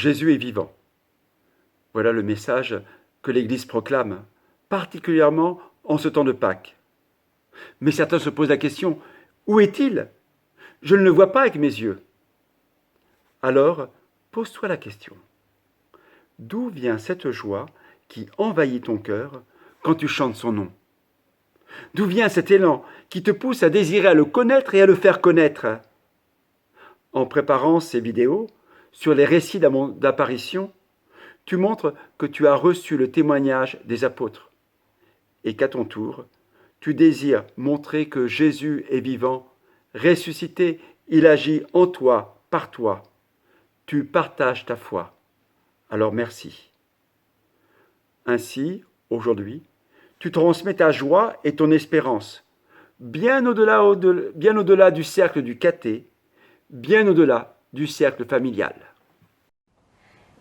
Jésus est vivant. Voilà le message que l'Église proclame, particulièrement en ce temps de Pâques. Mais certains se posent la question, où est-il? Je ne le vois pas avec mes yeux. Alors, pose-toi la question. D'où vient cette joie qui envahit ton cœur quand tu chantes son nom? D'où vient cet élan qui te pousse à désirer à le connaître et à le faire connaître? En préparant ces vidéos sur les récits d'apparition, tu montres que tu as reçu le témoignage des apôtres et qu'à ton tour, tu désires montrer que Jésus est vivant, ressuscité, il agit en toi, par toi. Tu partages ta foi. Alors merci. Ainsi, aujourd'hui, tu transmets ta joie et ton espérance, bien au-delà du cercle du caté, bien au-delà du cercle familial.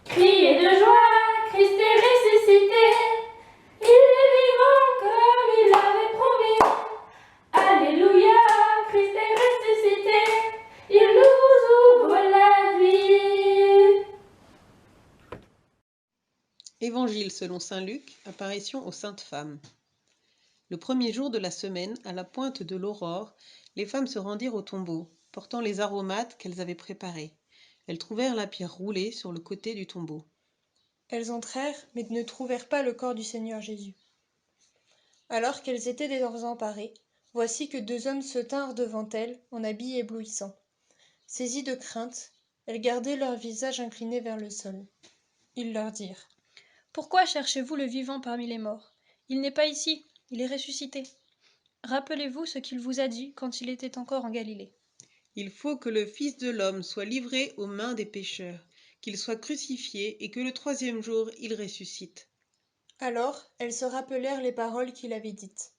Criez de joie, Christ est ressuscité, il est vivant comme il l'avait promis. Alléluia, Christ est ressuscité, il nous ouvre la vie. Évangile selon saint Luc, apparition aux saintes femmes. Le premier jour de la semaine, à la pointe de l'aurore, les femmes se rendirent au tombeau, portant les aromates qu'elles avaient préparés. Elles trouvèrent la pierre roulée sur le côté du tombeau. Elles entrèrent, mais ne trouvèrent pas le corps du Seigneur Jésus. Alors qu'elles étaient désemparées, voici que 2 hommes se tinrent devant elles, en habits éblouissants. Saisies de crainte, elles gardaient leur visage incliné vers le sol. Ils leur dirent : « Pourquoi cherchez-vous le vivant parmi les morts? Il n'est pas ici, il est ressuscité. Rappelez-vous ce qu'il vous a dit quand il était encore en Galilée. Il faut que le Fils de l'homme soit livré aux mains des pécheurs, qu'il soit crucifié et que le 3e jour il ressuscite. » Alors elles se rappelèrent les paroles qu'il avait dites.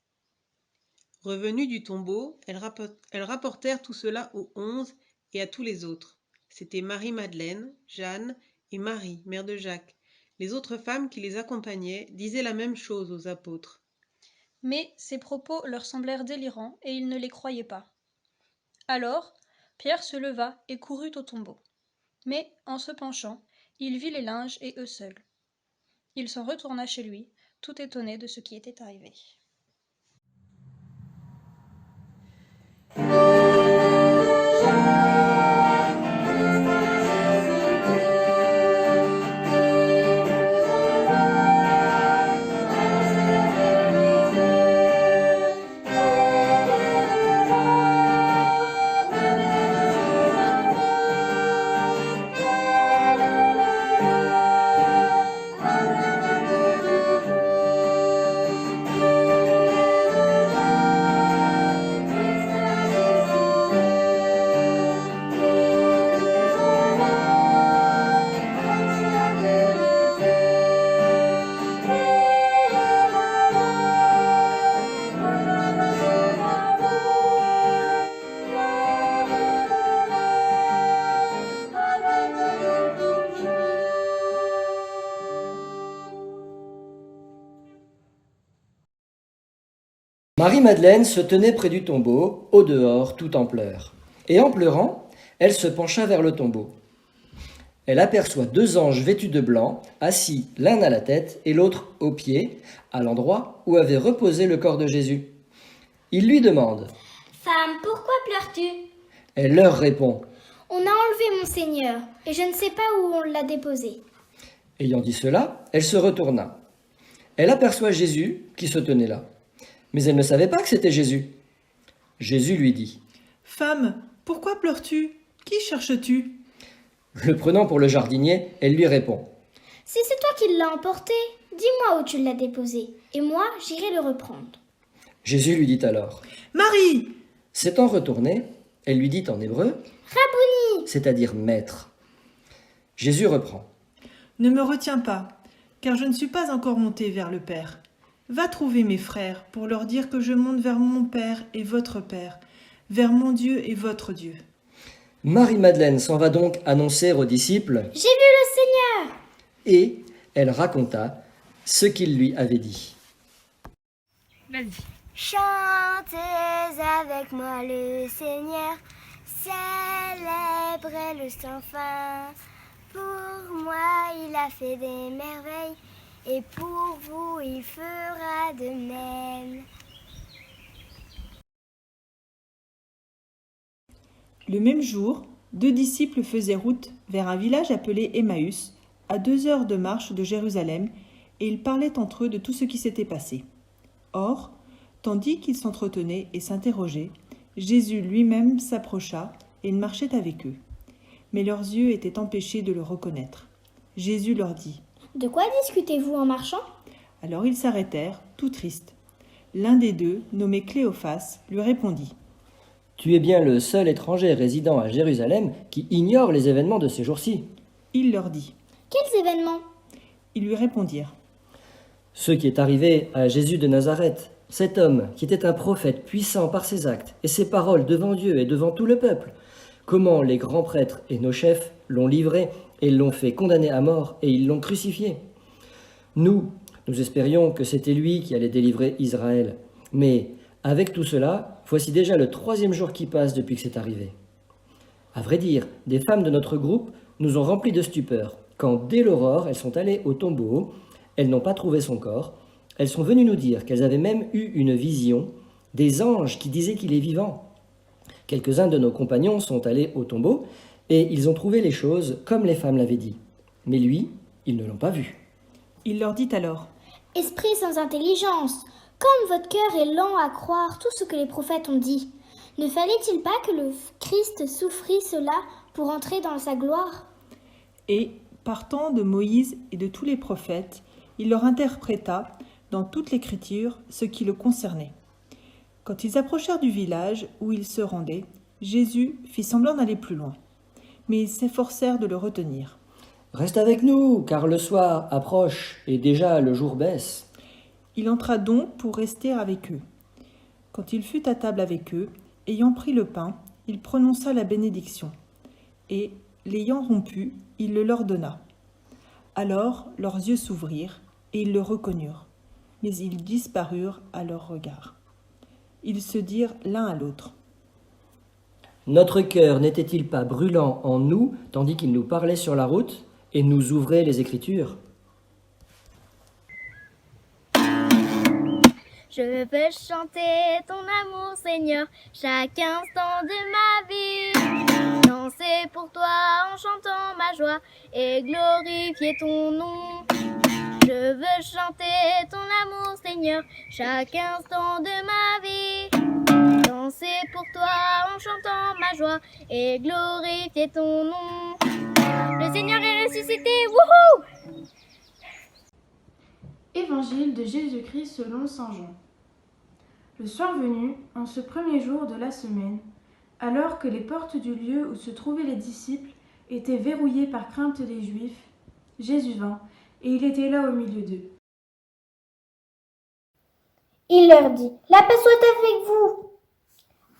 Revenues du tombeau, elles rapportèrent tout cela aux 11 et à tous les autres. C'étaient Marie-Madeleine, Jeanne et Marie, mère de Jacques. Les autres femmes qui les accompagnaient disaient la même chose aux apôtres. Mais ces propos leur semblèrent délirants et ils ne les croyaient pas. Alors, Pierre se leva et courut au tombeau. Mais, en se penchant, il vit les linges et eux seuls. Il s'en retourna chez lui, tout étonné de ce qui était arrivé. Marie-Madeleine se tenait près du tombeau, au dehors, tout en pleurs. Et en pleurant, elle se pencha vers le tombeau. Elle aperçoit 2 anges vêtus de blanc, assis l'un à la tête et l'autre aux pieds, à l'endroit où avait reposé le corps de Jésus. Ils lui demandent : « Femme, pourquoi pleures-tu ? » Elle leur répond : « On a enlevé mon Seigneur, et je ne sais pas où on l'a déposé. » Ayant dit cela, elle se retourna. Elle aperçoit Jésus qui se tenait là. Mais elle ne savait pas que c'était Jésus. Jésus lui dit : « Femme, pourquoi pleures-tu ? Qui cherches-tu ? » Le prenant pour le jardinier, elle lui répond : « Si c'est toi qui l'as emporté, dis-moi où tu l'as déposé, et moi j'irai le reprendre. » Jésus lui dit alors : « Marie !» S'étant retournée, elle lui dit en hébreu : « Rabouni !» c'est-à-dire maître. Jésus reprend : « Ne me retiens pas, car je ne suis pas encore monté vers le Père. Va trouver mes frères pour leur dire que je monte vers mon Père et votre Père, vers mon Dieu et votre Dieu. » Marie-Madeleine s'en va donc annoncer aux disciples : « J'ai vu le Seigneur !» Et elle raconta ce qu'il lui avait dit. Vas-y. Chantez avec moi le Seigneur, célébrez-le sans fin. Pour moi fait des merveilles, et pour vous il fera de même. Le même jour, 2 disciples faisaient route vers un village appelé Emmaüs, à 2 heures de marche de Jérusalem, et ils parlaient entre eux de tout ce qui s'était passé. Or, tandis qu'ils s'entretenaient et s'interrogeaient, Jésus lui-même s'approcha et il marchait avec eux. Mais leurs yeux étaient empêchés de le reconnaître. Jésus leur dit : « De quoi discutez-vous en marchant ?» Alors ils s'arrêtèrent, tout tristes. L'un des deux, nommé Cléophas, lui répondit : « Tu es bien le seul étranger résidant à Jérusalem qui ignore les événements de ces jours-ci. » Il leur dit : « Quels événements ?» Ils lui répondirent : « Ce qui est arrivé à Jésus de Nazareth, cet homme qui était un prophète puissant par ses actes et ses paroles devant Dieu et devant tout le peuple. Comment les grands prêtres et nos chefs l'ont livré et l'ont fait condamner à mort et ils l'ont crucifié. Nous espérions que c'était lui qui allait délivrer Israël. Mais avec tout cela, voici déjà le 3e jour qui passe depuis que c'est arrivé. À vrai dire, des femmes de notre groupe nous ont remplis de stupeur, quand dès l'aurore, elles sont allées au tombeau, elles n'ont pas trouvé son corps, elles sont venues nous dire qu'elles avaient même eu une vision, des anges qui disaient qu'il est vivant. Quelques-uns de nos compagnons sont allés au tombeau et ils ont trouvé les choses comme les femmes l'avaient dit. Mais lui, ils ne l'ont pas vu. Il leur dit alors : « Esprit sans intelligence, comme votre cœur est lent à croire tout ce que les prophètes ont dit. Ne fallait-il pas que le Christ souffrit cela pour entrer dans sa gloire ?» Et, partant de Moïse et de tous les prophètes, il leur interpréta dans toute l'Écriture ce qui le concernait. Quand ils approchèrent du village où ils se rendaient, Jésus fit semblant d'aller plus loin. Mais ils s'efforcèrent de le retenir. « Reste avec nous, car le soir approche et déjà le jour baisse. » Il entra donc pour rester avec eux. Quand il fut à table avec eux, ayant pris le pain, il prononça la bénédiction. Et, l'ayant rompu, il le leur donna. Alors leurs yeux s'ouvrirent et ils le reconnurent, mais ils disparurent à leur regard. Ils se dirent l'un à l'autre : « Notre cœur n'était-il pas brûlant en nous, tandis qu'il nous parlait sur la route et nous ouvrait les Écritures ?» Je veux chanter ton amour, Seigneur, chaque instant de ma vie. Danser pour toi en chantant ma joie et glorifier ton nom. Je veux chanter ton amour, Seigneur, chaque instant de ma vie. Danser pour toi en chantant ma joie et glorifier ton nom. Le Seigneur est ressuscité, wouhou! Évangile de Jésus-Christ selon saint Jean. Le soir venu, en ce premier jour de la semaine, alors que les portes du lieu où se trouvaient les disciples étaient verrouillées par crainte des Juifs, Jésus vint, et il était là au milieu d'eux. Il leur dit : « La paix soit avec vous !»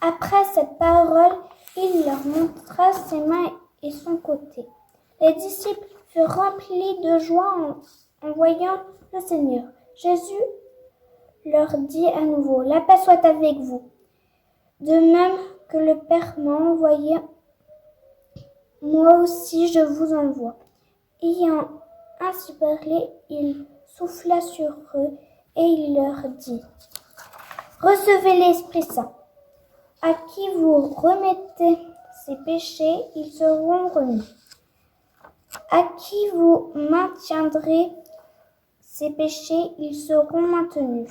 Après cette parole, il leur montra ses mains et son côté. Les disciples furent remplis de joie en voyant le Seigneur. Jésus leur dit à nouveau : « La paix soit avec vous. De même que le Père m'a envoyé, moi aussi je vous envoie. » Ayant ainsi parlé, il souffla sur eux et il leur dit : « Recevez l'Esprit Saint. À qui vous remettez ses péchés, ils seront remis. À qui vous maintiendrez ses péchés, ils seront maintenus. »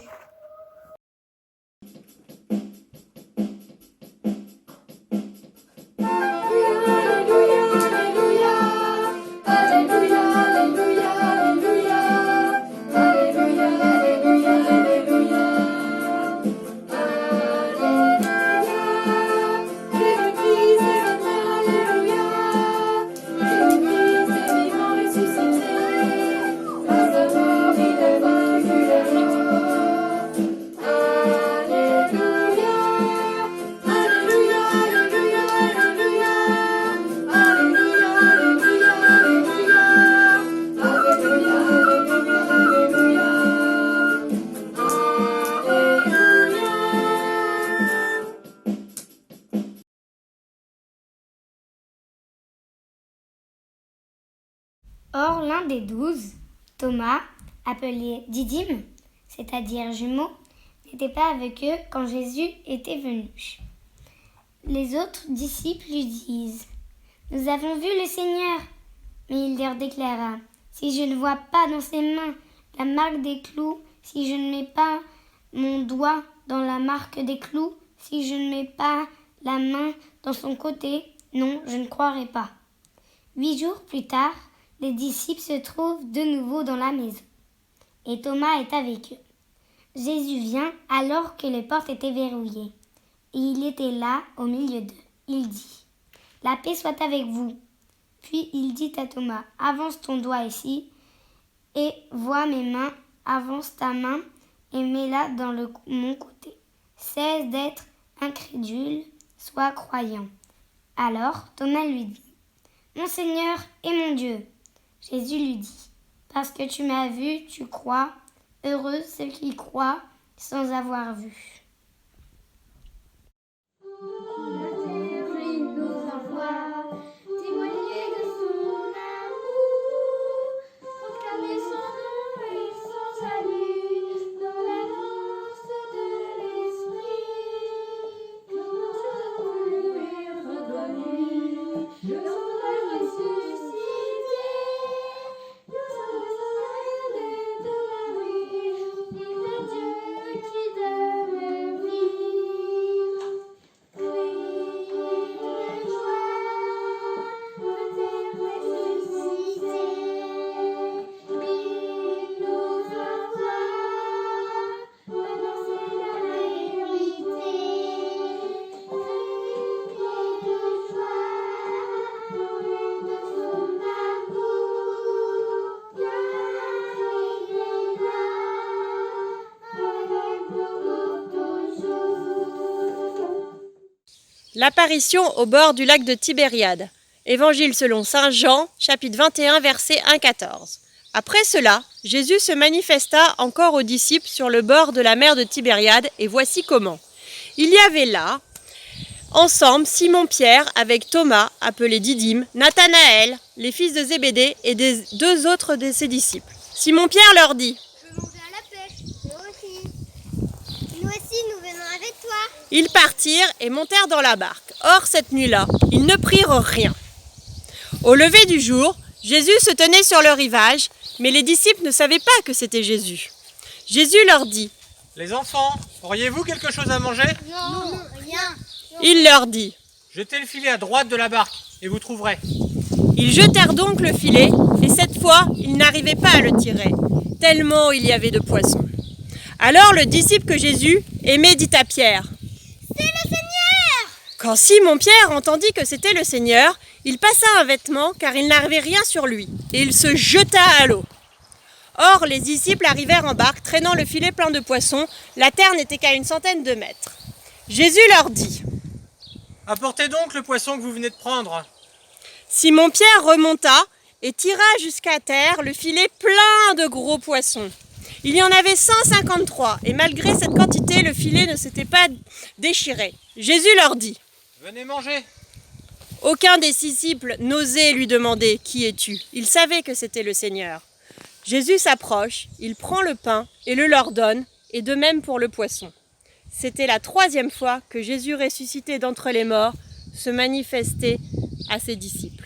Or, l'un des 12, Thomas, appelé Didyme, c'est-à-dire jumeau, n'était pas avec eux quand Jésus était venu. Les autres disciples lui disent « Nous avons vu le Seigneur !» Mais il leur déclara « Si je ne vois pas dans ses mains la marque des clous, si je ne mets pas mon doigt dans la marque des clous, si je ne mets pas la main dans son côté, non, je ne croirai pas. » 8 jours plus tard, les disciples se trouvent de nouveau dans la maison. Et Thomas est avec eux. Jésus vient alors que les portes étaient verrouillées. Et il était là, au milieu d'eux. Il dit « La paix soit avec vous. » Puis il dit à Thomas « Avance ton doigt ici et vois mes mains. Avance ta main et mets-la dans mon côté. Cesse d'être incrédule, sois croyant. » Alors Thomas lui dit « Mon Seigneur et mon Dieu. » Jésus lui dit « Parce que tu m'as vu, tu crois. Heureux ceux qui croient sans avoir vu. » L'apparition au bord du lac de Tibériade. Évangile selon saint Jean, chapitre 21, versets 1-14. Après cela, Jésus se manifesta encore aux disciples sur le bord de la mer de Tibériade, et voici comment. Il y avait là, ensemble, Simon-Pierre avec Thomas, appelé Didyme, Nathanaël, les fils de Zébédée, et deux autres de ses disciples. Simon-Pierre leur dit « Je veux manger à la pêche, nous aussi nous venons avec toi. » Ils partirent et montèrent dans la barque. Or, cette nuit-là, ils ne prirent rien. Au lever du jour, Jésus se tenait sur le rivage, mais les disciples ne savaient pas que c'était Jésus. Jésus leur dit « Les enfants, auriez-vous quelque chose à manger ?» « Non, rien. » Il leur dit « Jetez le filet à droite de la barque, et vous trouverez. » Ils jetèrent donc le filet, et cette fois, ils n'arrivaient pas à le tirer, tellement il y avait de poissons. Alors le disciple que Jésus aimait dit à Pierre « C'est le Seigneur !» Quand Simon-Pierre entendit que c'était le Seigneur, il passa un vêtement car il n'avait rien sur lui, et il se jeta à l'eau. Or les disciples arrivèrent en barque, traînant le filet plein de poissons. La terre n'était qu'à 100 mètres. Jésus leur dit « Apportez donc le poisson que vous venez de prendre. » Simon-Pierre remonta et tira jusqu'à terre le filet plein de gros poissons. Il y en avait 153, et malgré cette quantité, le filet ne s'était pas déchiré. Jésus leur dit « Venez manger. » Aucun des disciples n'osait lui demander « Qui es-tu » Il savait que c'était le Seigneur. Jésus s'approche, il prend le pain et le leur donne, et de même pour le poisson. C'était la 3e fois que Jésus ressuscité d'entre les morts se manifestait à ses disciples.